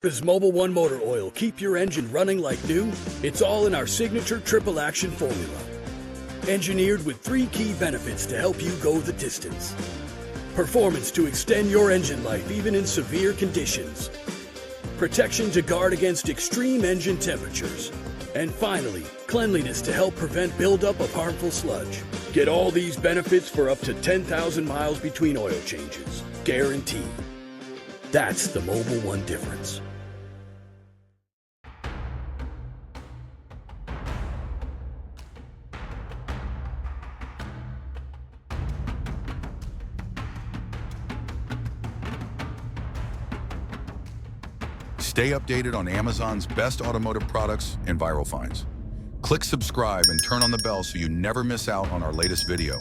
Does Mobil 1 motor oil keep your engine running like new? It's all in our signature triple action formula. Engineered with 3 key benefits to help you go the distance. Performance to extend your engine life even in severe conditions. Protection to guard against extreme engine temperatures. And finally, cleanliness to help prevent buildup of harmful sludge. Get all these benefits for up to 10,000 miles between oil changes. Guaranteed. That's the Mobil 1 difference. Stay updated on Amazon's best automotive products and viral finds. Click subscribe and turn on the bell so you never miss out on our latest video.